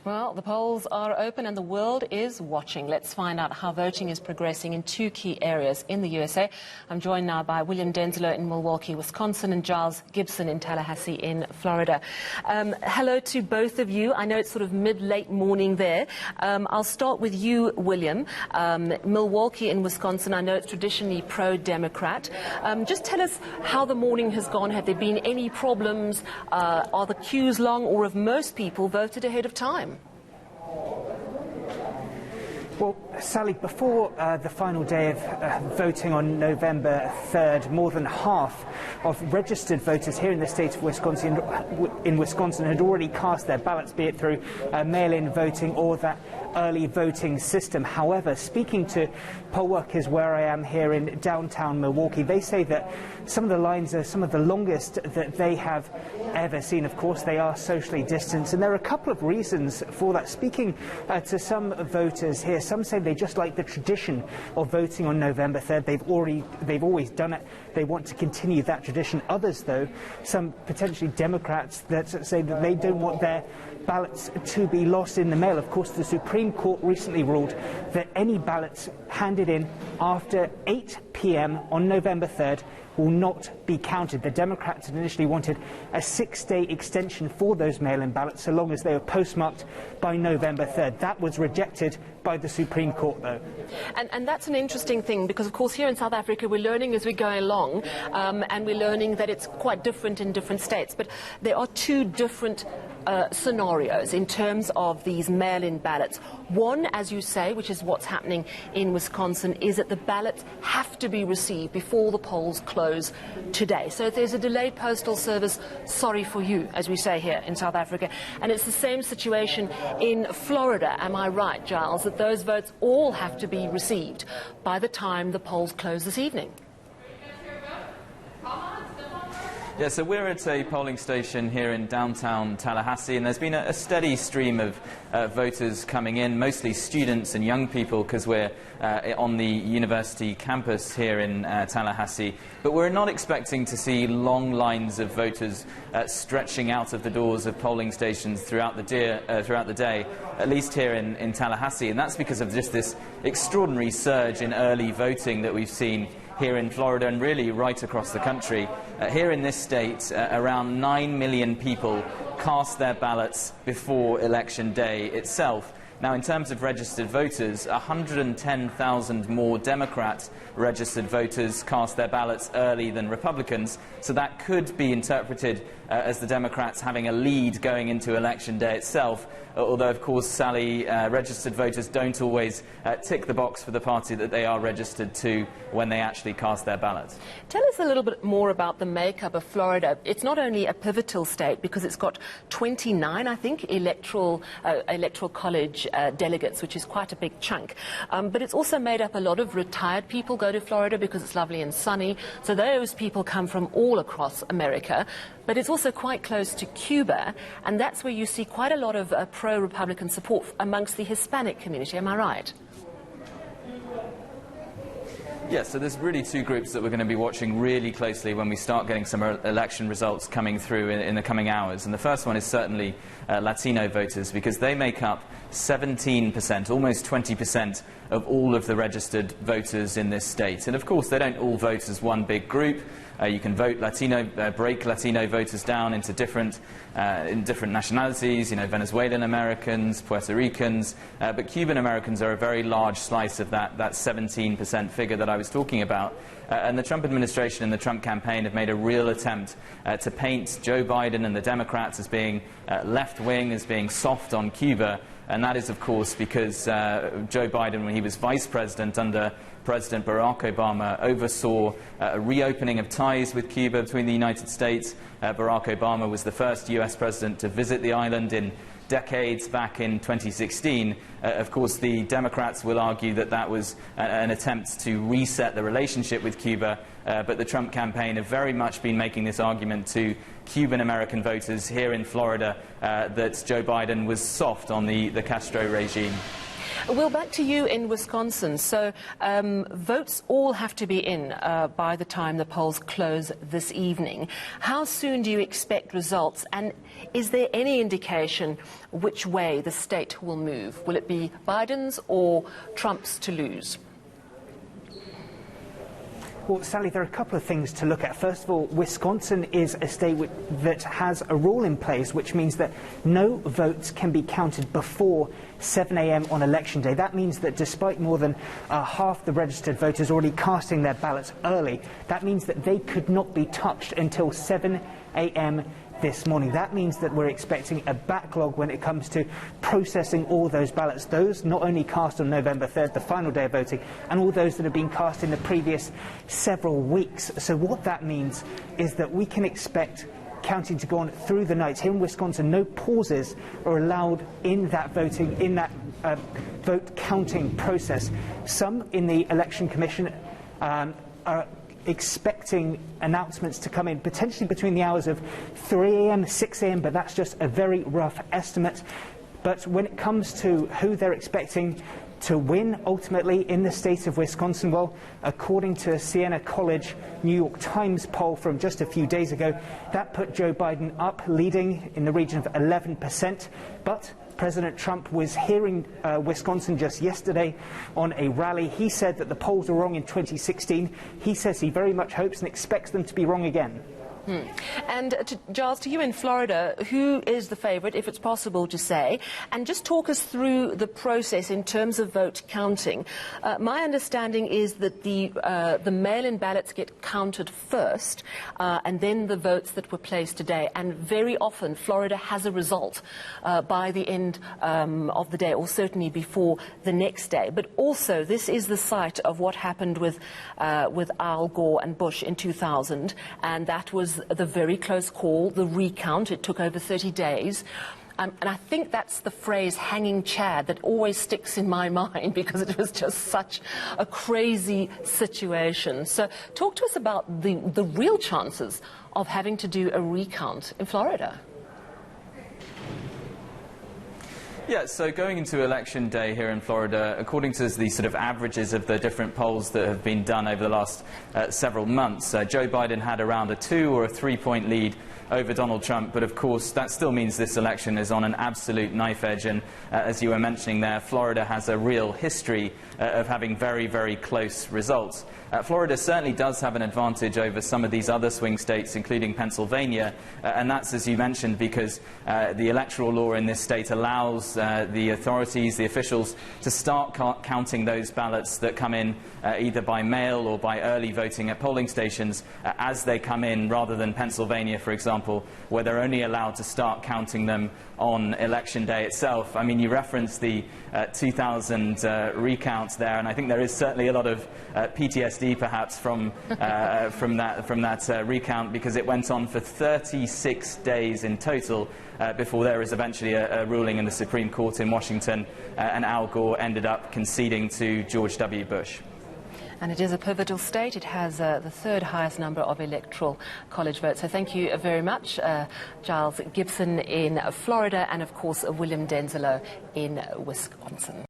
Well, the polls are open and the world is watching. Let's find out how voting is progressing in two key areas in the USA. I'm joined now by William Denselow in Milwaukee, Wisconsin, and Giles Gibson in Tallahassee in Florida. Hello to both of you. I know it's sort of mid-late morning there. I'll start with you, William. Milwaukee in Wisconsin, I know it's traditionally pro-Democrat. Just tell us how the morning has gone. Have there been any problems? Are the queues long, or have most people voted ahead of time? Well, Sally, before the final day of voting on November 3rd, more than half of registered voters here in the state of Wisconsin had already cast their ballots, be it through mail-in voting or that early voting system. However, speaking to poll workers where I am here in downtown Milwaukee, they say that some of the lines are some of the longest that they have ever seen. Of course, they are socially distanced, and there are a couple of reasons for that. Speaking to some voters here, some say they just like the tradition of voting on November 3rd. They've always done it. They want to continue that tradition. Others, though, some potentially Democrats, that say that they don't want their ballots to be lost in the mail. Of course, the Supreme Court recently ruled that any ballots handed in after 8 p.m. on November 3rd will not be counted. The Democrats had initially wanted a 6-day extension for those mail-in ballots, so long as they were postmarked by November 3rd. That was rejected by the Supreme Court, though. And that's an interesting thing, because, of course, here in South Africa, we're learning as we go along, and we're learning that it's quite different in different states. But there are two different scenarios in terms of these mail-in ballots. One, as you say, which is what's happening in Wisconsin, is that the ballots have to be received before the polls close today. So if there's a delayed postal service, sorry for you, as we say here in South Africa. And it's the same situation in Florida, am I right, Giles, that those votes all have to be received by the time the polls close this evening? Yeah, so we're at a polling station here in downtown Tallahassee, and there's been a steady stream of voters coming in, mostly students and young people, because we're on the university campus here in Tallahassee. But we're not expecting to see long lines of voters stretching out of the doors of polling stations throughout the day, at least here in Tallahassee. And that's because of just this extraordinary surge in early voting that we've seen here in Florida and really right across the country. Here in this state, around 9 million people cast their ballots before Election Day itself. Now, in terms of registered voters, 110,000 more Democrat registered voters cast their ballots early than Republicans, so that could be interpreted as the Democrats having a lead going into Election Day itself, although, of course, Sally, registered voters don't always tick the box for the party that they are registered to when they actually cast their ballots. Tell us a little bit more about the makeup of Florida. It's not only a pivotal state because it's got 29, I think, electoral college delegates, which is quite a big chunk, but it's also made up a lot of retired people go to Florida because it's lovely and sunny, so those people come from all across America. But it's also quite close to Cuba, and that's where you see quite a lot of pro-Republican support amongst the Hispanic community. Am I right? Yes, so there's really two groups that we're going to be watching really closely when we start getting some election results coming through in the coming hours. And the first one is certainly Latino voters, because they make up 17%, almost 20% of all of the registered voters in this state. And of course, they don't all vote as one big group. You can vote break Latino voters down into different nationalities, you know, Venezuelan Americans, Puerto Ricans, but Cuban Americans are a very large slice of that 17% figure that I was talking about. And the Trump administration and the Trump campaign have made a real attempt to paint Joe Biden and the Democrats as being left-wing, as being soft on Cuba. And that is, of course, because Joe Biden, when he was vice president under President Barack Obama, oversaw a reopening of ties with Cuba between the United States. Barack Obama was the first U.S. president to visit the island in decades, back in 2016. Of course, the Democrats will argue that that was an attempt to reset the relationship with Cuba, but the Trump campaign have very much been making this argument to Cuban American voters here in Florida that Joe Biden was soft on the Castro regime. Well, back to you in Wisconsin. So votes all have to be in by the time the polls close this evening. How soon do you expect results? And is there any indication which way the state will move? Will it be Biden's or Trump's to lose? Well, Sally, there are a couple of things to look at. First of all, Wisconsin is a state that has a rule in place which means that no votes can be counted before 7 a.m. on election day. That means that despite more than half the registered voters already casting their ballots early, that means that they could not be touched until 7 a.m. this morning. That means that we're expecting a backlog when it comes to processing all those ballots, those not only cast on November 3rd, the final day of voting, and all those that have been cast in the previous several weeks. So what that means is that we can expect counting to go on through the night. Here in Wisconsin, no pauses are allowed in that voting, in that vote counting process. Some in the Election Commission are expecting announcements to come in potentially between the hours of 3 a.m. 6 a.m. but that's just a very rough estimate. But when it comes to who they're expecting to win ultimately in the state of Wisconsin, well, according to Siena College New York Times poll from just a few days ago, that put Joe Biden up leading in the region of 11%. But President Trump was here in Wisconsin just yesterday on a rally. He said that the polls were wrong in 2016. He says he very much hopes and expects them to be wrong again. And Giles, to you in Florida, who is the favourite, if it's possible to say? And just talk us through the process in terms of vote counting. My understanding is that the mail-in ballots get counted first, and then the votes that were placed today. And very often, Florida has a result by the end of the day, or certainly before the next day. But also, this is the site of what happened with Al Gore and Bush in 2000, and that was the very close call, the recount. It took over 30 days. And I think that's the phrase hanging Chad that always sticks in my mind because it was just such a crazy situation. So talk to us about the real chances of having to do a recount in Florida. Yeah, so going into election day here in Florida, according to the sort of averages of the different polls that have been done over the last several months, Joe Biden had around a 2 or a 3-point lead over Donald Trump, but of course that still means this election is on an absolute knife edge, and as you were mentioning there, Florida has a real history of having very, very close results. Florida certainly does have an advantage over some of these other swing states, including Pennsylvania, and that's, as you mentioned, because the electoral law in this state allows the authorities, the officials, to start counting those ballots that come in either by mail or by early voting at polling stations as they come in, rather than Pennsylvania, for example, where they're only allowed to start counting them on election day itself. I mean, you referenced the 2000 recounts there, and I think there is certainly a lot of PTSD perhaps from that recount, because it went on for 36 days in total before there was eventually a ruling in the Supreme Court in Washington, and Al Gore ended up conceding to George W. Bush. And it is a pivotal state. It has the third highest number of electoral college votes. So thank you very much, Giles Gibson in Florida, and of course William Denselow in Wisconsin.